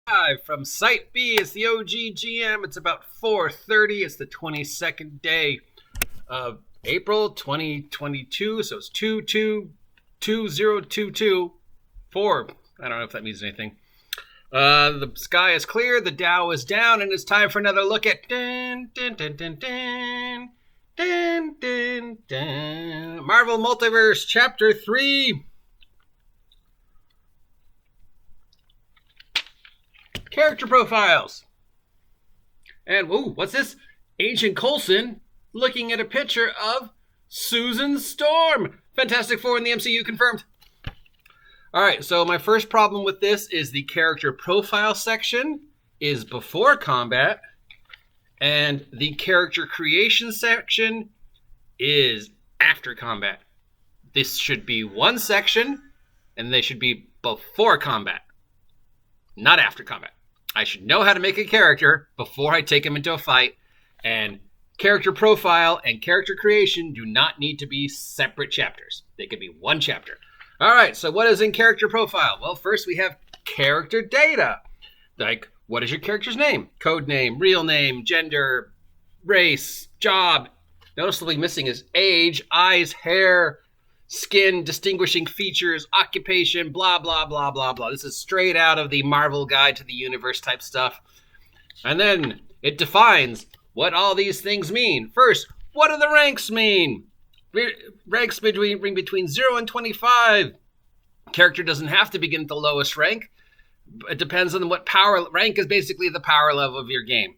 Live from Site B. It's the OGGM. It's about 4:30. It's the 22nd day of April 2022. So it's 222022. I don't know if that means anything. The sky is clear, the Dow is down, and it's time for another look at Marvel Multyverse Chapter 3. Character profiles. And, what's this? Agent Coulson looking at a picture of Susan Storm. Fantastic Four in the MCU confirmed. Alright, so my first problem with this is the character profile section is before combat, and the character creation section is after combat. This should be one section, and they should be before combat, not after combat. I should know how to make a character before I take him into a fight, and character profile and character creation do not need to be separate chapters. They could be one chapter. All right, so what is in character profile? Well, first we have character data. Like, what is your character's name? Code name, real name, gender, race, job. Noticeably missing is age, eyes, hair, skin, distinguishing features, occupation, blah, blah, blah, blah, blah. This is straight out of the Marvel Guide to the Universe type stuff. And then it defines what all these things mean. First, what do the ranks mean? Ranks between 0 and 25. Character doesn't have to begin at the lowest rank. It depends on what power. Rank is basically the power level of your game.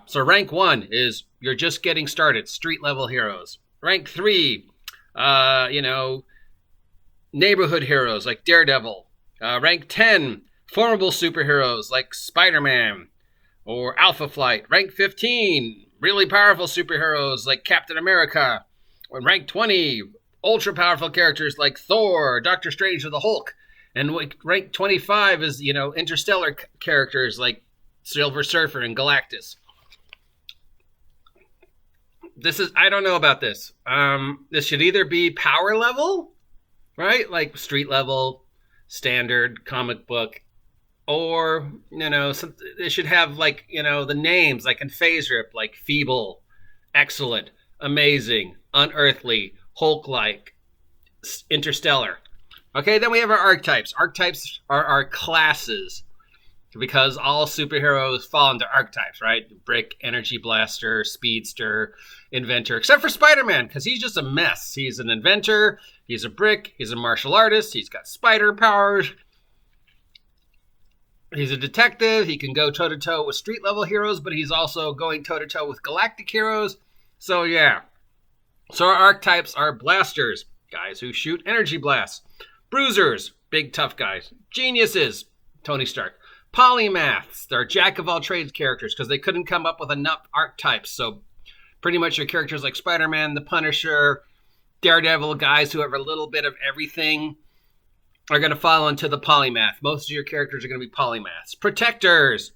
So rank 1 is you're just getting started, street level heroes. Rank 3, neighborhood heroes like Daredevil. Rank 10, formidable superheroes like Spider-Man or Alpha Flight. Rank 15, really powerful superheroes like Captain America. Or rank 20, ultra powerful characters like Thor, Doctor Strange, or the Hulk. And rank 25 is, interstellar characters like Silver Surfer and Galactus. I don't know about this. This should either be power level, right? Like street level, standard, comic book, or, it should have the names like in phase rip, like feeble, excellent, amazing, unearthly, Hulk-like, interstellar. Okay, then we have our archetypes. Archetypes are our classes, because all superheroes fall into archetypes, right? Brick, energy blaster, speedster, inventor, except for Spider-Man, because he's just a mess. He's an inventor, he's a brick, he's a martial artist, he's got spider powers, he's a detective, he can go toe-to-toe with street-level heroes, but he's also going toe-to-toe with galactic heroes. So, yeah. So our archetypes are blasters, guys who shoot energy blasts. Bruisers, big tough guys. Geniuses, Tony Stark. Polymaths, they're jack-of-all-trades characters because they couldn't come up with enough archetypes. So pretty much your characters like Spider-Man, the Punisher, Daredevil, guys who have a little bit of everything are going to fall into the polymath. Most of your characters are going to be polymaths. Protectors,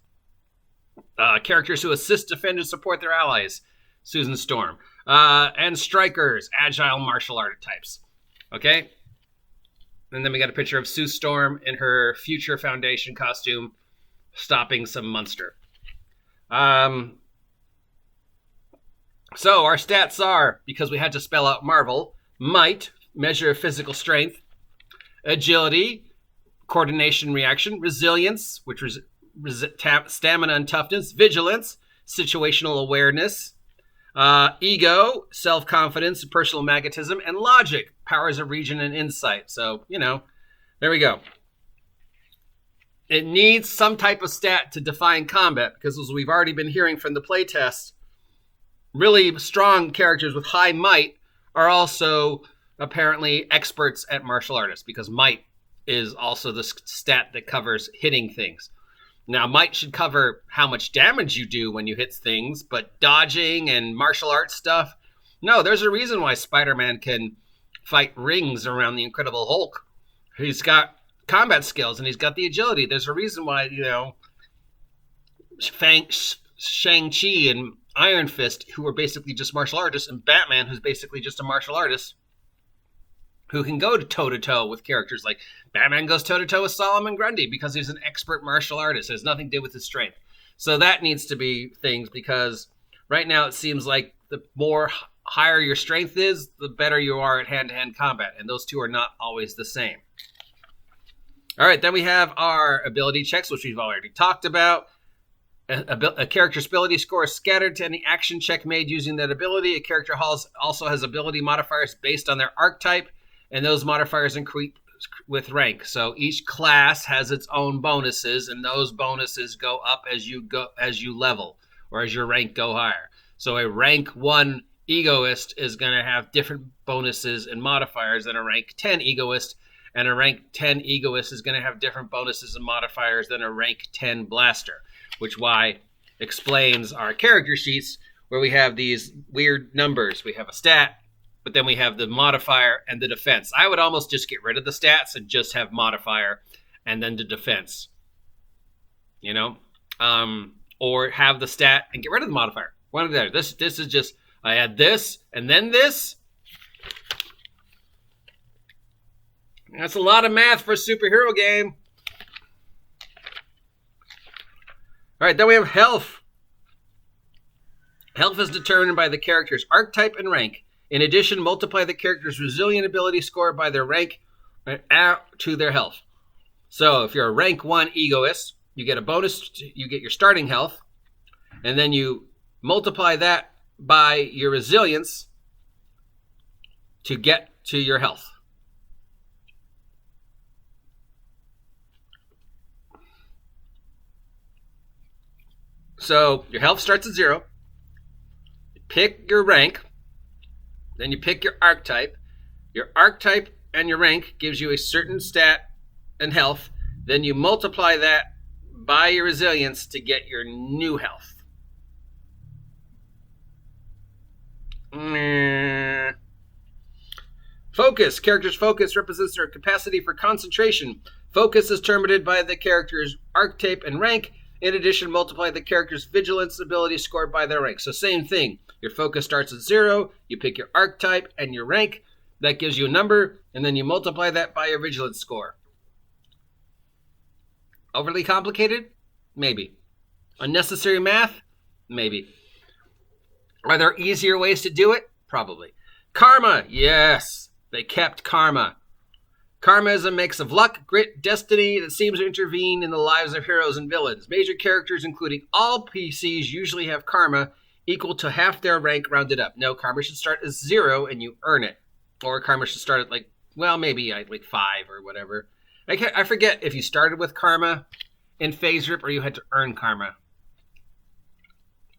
characters who assist, defend, and support their allies. Susan Storm. And strikers, agile martial art types. Okay? And then we got a picture of Sue Storm in her future Foundation costume stopping some monster. So our stats are, because we had to spell out Marvel, might, measure of physical strength, agility, coordination reaction, resilience, which was stamina and toughness, vigilance, situational awareness, ego, self-confidence, personal magnetism, and logic, powers of region and insight. So, there we go. It needs some type of stat to define combat, because as we've already been hearing from the playtest, really strong characters with high might are also apparently experts at martial artists, because might is also the stat that covers hitting things. Now, might should cover how much damage you do when you hit things, but dodging and martial arts stuff, no, there's a reason why Spider-Man can fight rings around the Incredible Hulk. He's got combat skills and he's got the agility. There's a reason why, Shang-Chi and Iron Fist, who are basically just martial artists, and Batman, who's basically just a martial artist, who can go toe-to-toe with characters like Batman goes toe-to-toe with Solomon Grundy because he's an expert martial artist. It has nothing to do with his strength. So that needs to be things, because right now it seems like the more higher your strength is, the better you are at hand-to-hand combat, and those two are not always the same. All right, then we have our ability checks, which we've already talked about. A character's ability score is scattered to any action check made using that ability. A character also has ability modifiers based on their archetype, and those modifiers increase with rank. So each class has its own bonuses, and those bonuses go up as you level, or as your rank go higher. So a rank 1 egoist is going to have different bonuses and modifiers than a rank 10 egoist, and a rank 10 egoist is going to have different bonuses and modifiers than a rank 10 blaster, which explains our character sheets, where we have these weird numbers. We have a stat, but then we have the modifier and the defense. I would almost just get rid of the stats and just have modifier and then the defense, or have the stat and get rid of the modifier. One of the other. This is just, I add this and then this. That's a lot of math for a superhero game. All right, then we have health. Health is determined by the character's archetype and rank. In addition, multiply the character's resilient ability score by their rank to their health. So if you're a rank 1 egoist, you get a bonus, you get your starting health, and then you multiply that by your resilience to get to your health. So your health starts at 0. You pick your rank. Then you pick your archetype. Your archetype and your rank gives you a certain stat and health. Then you multiply that by your resilience to get your new health. Focus. Character's focus represents their capacity for concentration. Focus is determined by the character's archetype and rank. In addition, multiply the character's vigilance ability scored by their rank. So same thing. Your focus starts at 0. You pick your archetype and your rank. That gives you a number. And then you multiply that by your vigilance score. Overly complicated? Maybe. Unnecessary math? Maybe. Are there easier ways to do it? Probably. Karma. Yes. They kept karma. Karma is a mix of luck, grit, destiny that seems to intervene in the lives of heroes and villains. Major characters, including all PCs, usually have karma equal to half their rank rounded up. No, karma should start as 0 and you earn it. Or karma should start at maybe 5 or whatever. I forget if you started with karma in Phase Rip or you had to earn karma.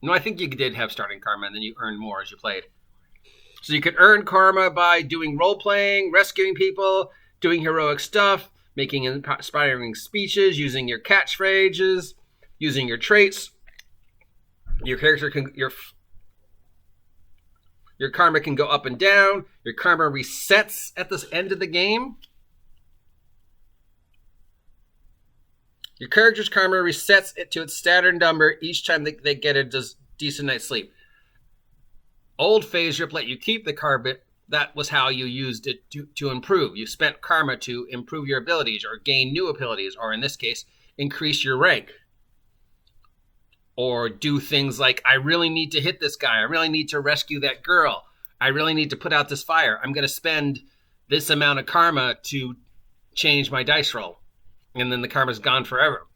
No, I think you did have starting karma and then you earned more as you played. So you could earn karma by doing role-playing, rescuing people, doing heroic stuff, making inspiring speeches, using your catchphrases, using your traits. Your character your karma can go up and down. Your karma resets at the end of the game. Your character's karma resets it to its standard number each time they get a decent night's sleep. Old Phase Rip let you keep the karma. That was how you used it to improve. You spent karma to improve your abilities or gain new abilities, or in this case, increase your rank. Or do things like, I really need to hit this guy. I really need to rescue that girl. I really need to put out this fire. I'm going to spend this amount of karma to change my dice roll. And then the karma's gone forever.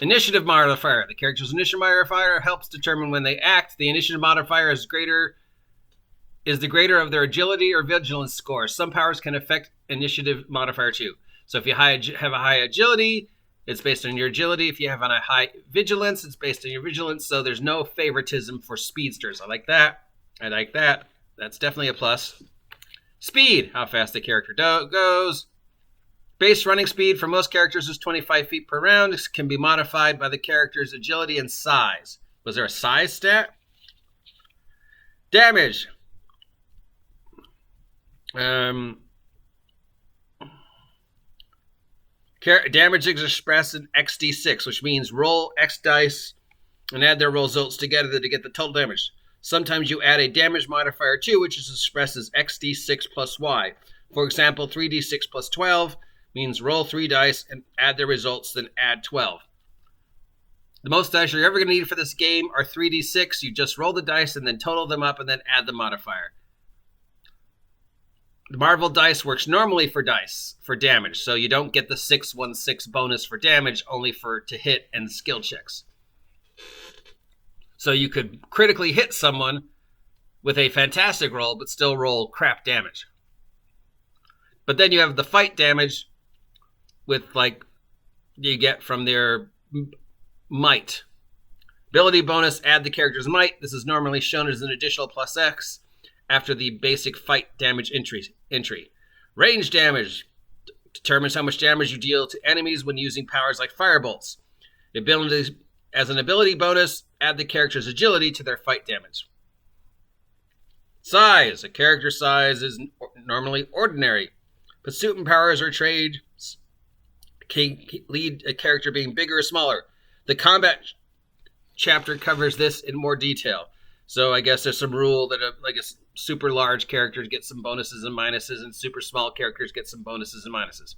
Initiative modifier. The character's initiative modifier helps determine when they act. The initiative modifier is the greater of their agility or vigilance score. Some powers can affect initiative modifier too. So if you have a high agility, it's based on your agility. If you have a high vigilance, it's based on your vigilance. So there's no favoritism for speedsters. I like that. That's definitely a plus. Speed. How fast the character goes. Base running speed for most characters is 25 feet per round. This can be modified by the character's agility and size. Was there a size stat? Damage. Damage is expressed in XD6, which means roll X dice and add their results together to get the total damage. Sometimes you add a damage modifier too, which is expressed as xd6 plus y. For example, 3d6 plus 12 means roll 3 dice and add the results, then add 12. The most dice you're ever going to need for this game are 3d6. You just roll the dice and then total them up and then add the modifier. The Marvel dice works normally for damage, so you don't get the 616 bonus for damage, only to hit and skill checks. So you could critically hit someone with a fantastic roll, but still roll crap damage. But then you have the fight damage with, you get from their might. Ability bonus, add the character's might. This is normally shown as an additional plus X after the basic fight damage entry. Range damage determines how much damage you deal to enemies when using powers like firebolts. As an ability bonus, add the character's agility to their fight damage. Size. A character's size is normally ordinary. Pursuit and powers or trades can lead a character being bigger or smaller. The combat chapter covers this in more detail. So I guess there's some rule that a super large characters get some bonuses and minuses, and super small characters get some bonuses and minuses.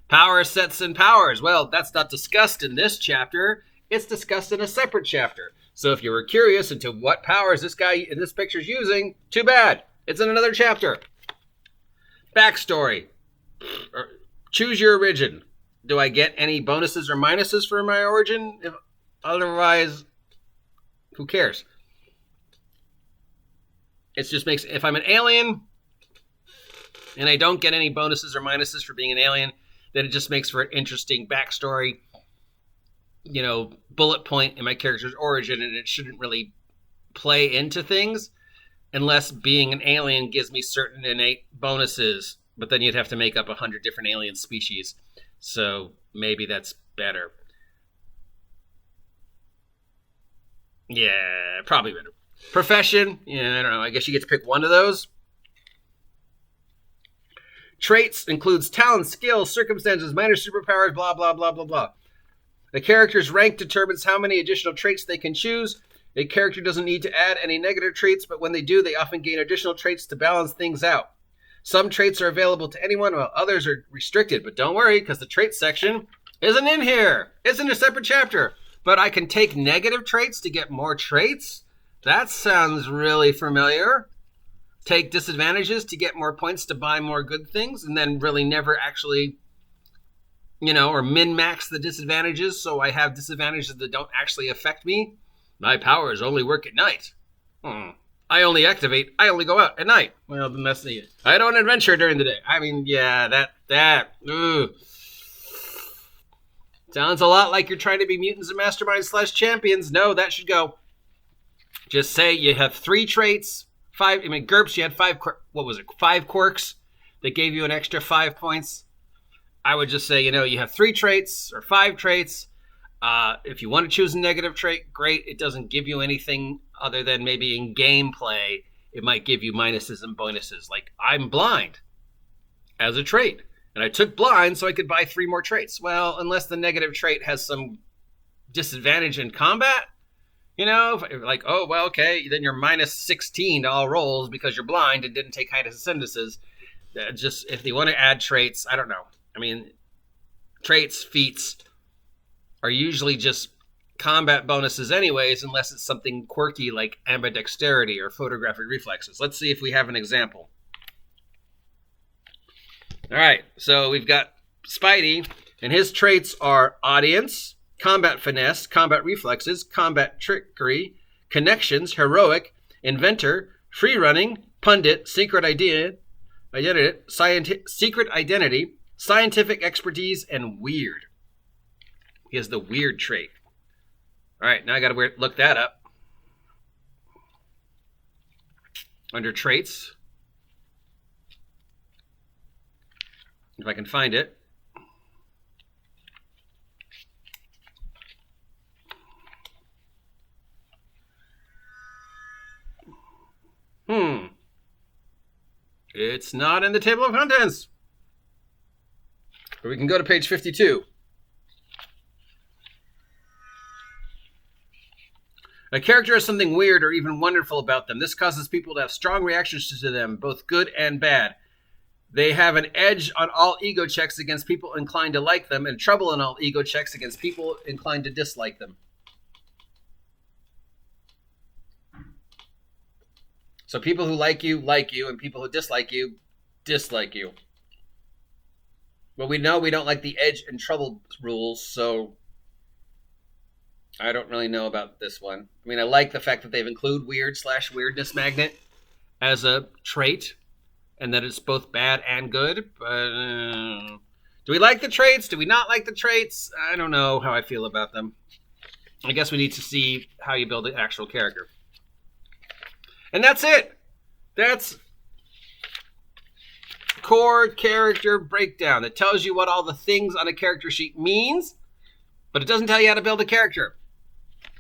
Power sets and powers. Well, that's not discussed in this chapter. It's discussed in a separate chapter. So if you were curious into what powers this guy in this picture is using, too bad. It's in another chapter. Backstory. Choose your origin. Do I get any bonuses or minuses for my origin? Otherwise, who cares? It just makes, if I'm an alien and I don't get any bonuses or minuses for being an alien, then it just makes for an interesting backstory, bullet point in my character's origin, and it shouldn't really play into things unless being an alien gives me certain innate bonuses, but then you'd have to make up 100 different alien species. So maybe that's better. Yeah, probably better. Profession, I don't know. I guess you get to pick one of those. Traits includes talent, skills, circumstances, minor superpowers, blah, blah, blah, blah, blah. The character's rank determines how many additional traits they can choose. A character doesn't need to add any negative traits, but when they do, they often gain additional traits to balance things out. Some traits are available to anyone, while others are restricted. But don't worry, because the traits section isn't in here. It's in a separate chapter. But I can take negative traits to get more traits? That sounds really familiar. Take disadvantages to get more points to buy more good things, and then really never actually, or min-max the disadvantages, so I have disadvantages that don't actually affect me. My powers only work at night. I only go out at night. Well, then that's the... I don't adventure during the day. I mean, yeah, that. Sounds a lot like you're trying to be mutants and masterminds / champions. No, that should go. Just say you have 3 traits, 5. I mean, GURPS, you had 5. 5 quirks that gave you an extra 5 points. I would just say, you have 3 traits or 5 traits. If you want to choose a negative trait, great. It doesn't give you anything other than maybe in gameplay, it might give you minuses and bonuses. Like, I'm blind as a trait, and I took blind so I could buy 3 more traits. Well, unless the negative trait has some disadvantage in combat, okay, then you're minus 16 to all rolls because you're blind and didn't take high ascendances. Just, if they want to add traits, I don't know. I mean, traits, feats are usually just combat bonuses anyways, unless it's something quirky like ambidexterity or photographic reflexes. Let's see if we have an example. All right, so we've got Spidey, and his traits are audience, combat finesse, combat reflexes, combat trickery, connections, heroic, inventor, free running, pundit, secret identity, scientific expertise, and weird. He has the weird trait. All right, now I got to look that up. Under traits, if I can find it. It's not in the table of contents. But we can go to page 52. A character has something weird or even wonderful about them. This causes people to have strong reactions to them, both good and bad. They have an edge on all ego checks against people inclined to like them, and trouble on all ego checks against people inclined to dislike them. So people who like you, and people who dislike you, dislike you. But we know we don't like the edge and trouble rules, so I don't really know about this one. I mean, I like the fact that they've included weird/weirdness magnet as a trait, and that it's both bad and good. But do we like the traits? Do we not like the traits? I don't know how I feel about them. I guess we need to see how you build an actual character. And that's it. That's core character breakdown. It tells you what all the things on a character sheet means, but it doesn't tell you how to build a character.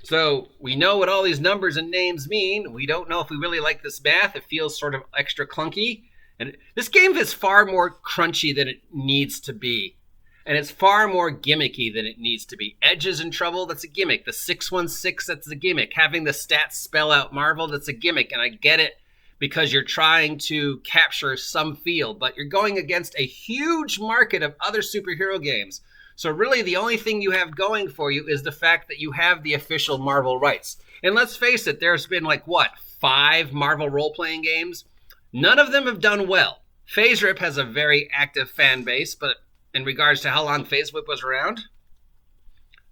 So we know what all these numbers and names mean. We don't know if we really like this math. It feels sort of extra clunky. And this game is far more crunchy than it needs to be. And it's far more gimmicky than it needs to be. Edges and trouble, that's a gimmick. The 616, that's a gimmick. Having the stats spell out Marvel, that's a gimmick. And I get it because you're trying to capture some field. But you're going against a huge market of other superhero games. So really the only thing you have going for you is the fact that you have the official Marvel rights. And let's face it, there's been 5 Marvel role-playing games? None of them have done well. FazeRip has a very active fan base, but in regards to how long FazeWhip was around,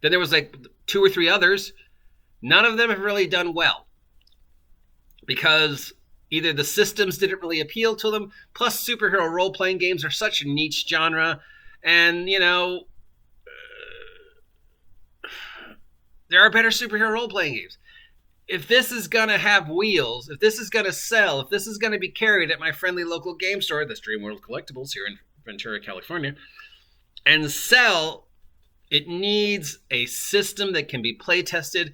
then there was 2 or 3 others. None of them have really done well because either the systems didn't really appeal to them, plus superhero role-playing games are such a niche genre, and, there are better superhero role-playing games. If this is going to have wheels, if this is going to sell, if this is going to be carried at my friendly local game store, the Dreamworld Collectibles here in Ventura, California, and sell, it needs a system that can be play-tested,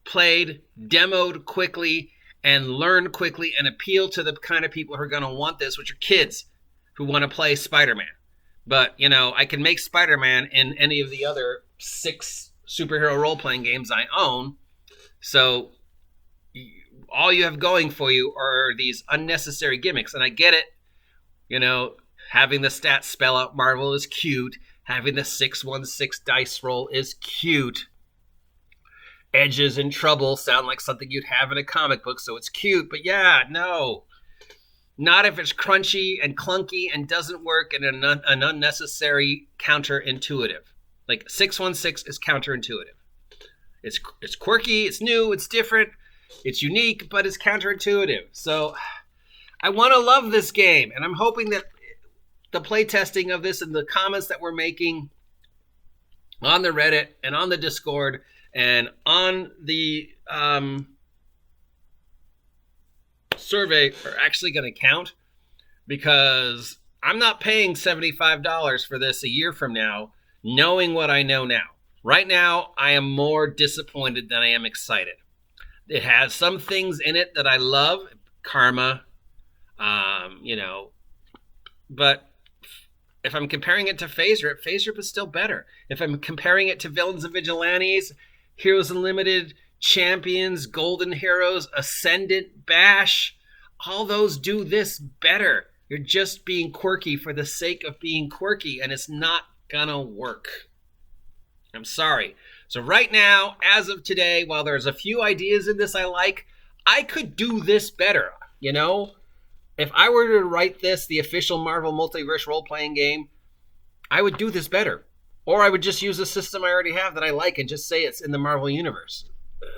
played, demoed quickly, and learned quickly, and appeal to the kind of people who are going to want this, which are kids who want to play Spider-Man. But, I can make Spider-Man in any of the other 6 superhero role-playing games I own. So all you have going for you are these unnecessary gimmicks. And I get it. Having the stats spell out Marvel is cute. Having the 616 dice roll is cute. Edges and trouble sound like something you'd have in a comic book, so it's cute. But yeah, no. Not if it's crunchy and clunky and doesn't work and an unnecessary counterintuitive. 616 is counterintuitive. It's quirky, it's new, it's different, it's unique, but it's counterintuitive. So I want to love this game, and I'm hoping that the playtesting of this and the comments that we're making on the Reddit and on the Discord and on the survey are actually going to count, because I'm not paying $75 for this a year from now, knowing what I know now. Right now, I am more disappointed than I am excited. It has some things in it that I love, karma, but if I'm comparing it to FazeRip is still better. If I'm comparing it to Villains and Vigilantes, Heroes Unlimited, Champions, Golden Heroes, Ascendant, Bash, all those do this better. You're just being quirky for the sake of being quirky, and it's not gonna work. I'm sorry. So right now, as of today, while there's a few ideas in this I like, I could do this better. If I were to write this, the official Marvel Multiverse role-playing game, I would do this better. Or I would just use a system I already have that I like and just say it's in the Marvel Universe.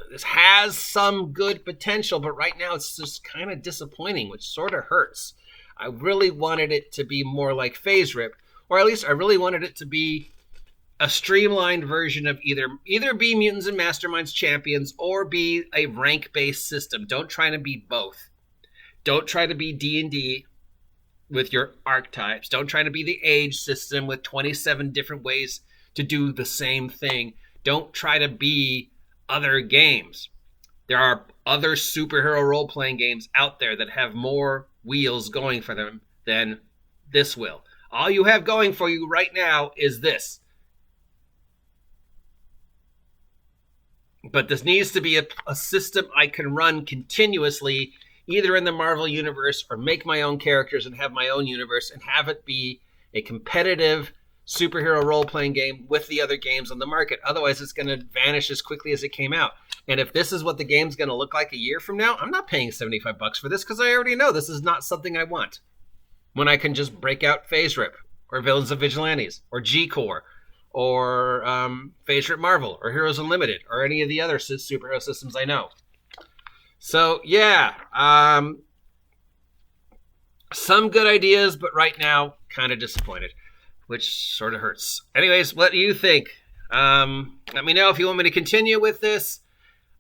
This has some good potential, but right now it's just kind of disappointing, which sort of hurts. I really wanted it to be more like FazeRip, or at least I really wanted it to be a streamlined version of either be Mutants and Masterminds Champions or be a rank-based system. Don't try to be both. Don't try to be D&D with your archetypes. Don't try to be the age system with 27 different ways to do the same thing. Don't try to be other games. There are other superhero role-playing games out there that have more wheels going for them than this will. All you have going for you right now is this. But this needs to be a system I can run continuously, either in the Marvel universe or make my own characters and have my own universe and have it be a competitive superhero role-playing game with the other games on the market. Otherwise, it's going to vanish as quickly as it came out. And if this is what the game's going to look like a year from now, I'm not paying $75 for this because I already know this is not something I want. When I can just break out Phase Rip or Villains of Vigilantes or G-Core or Phase Rip Marvel or Heroes Unlimited or any of the other superhero systems I know. So, yeah. Some good ideas, but right now, kind of disappointed, which sort of hurts. Anyways, what do you think? Let me know if you want me to continue with this,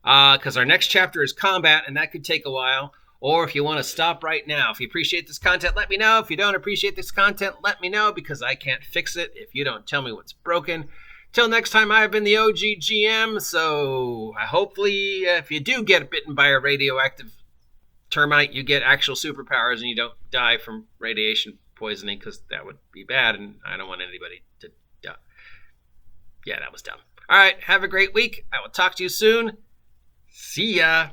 because our next chapter is combat, and that could take a while. Or if you want to stop right now. If you appreciate this content, let me know. If you don't appreciate this content, let me know, because I can't fix it if you don't tell me what's broken. Till next time, I've been the OG GM, so hopefully if you do get bitten by a radioactive termite, you get actual superpowers and you don't die from radiation poisoning, because that would be bad, and I don't want anybody to die. Yeah, that was dumb. All right, have a great week. I will talk to you soon. See ya.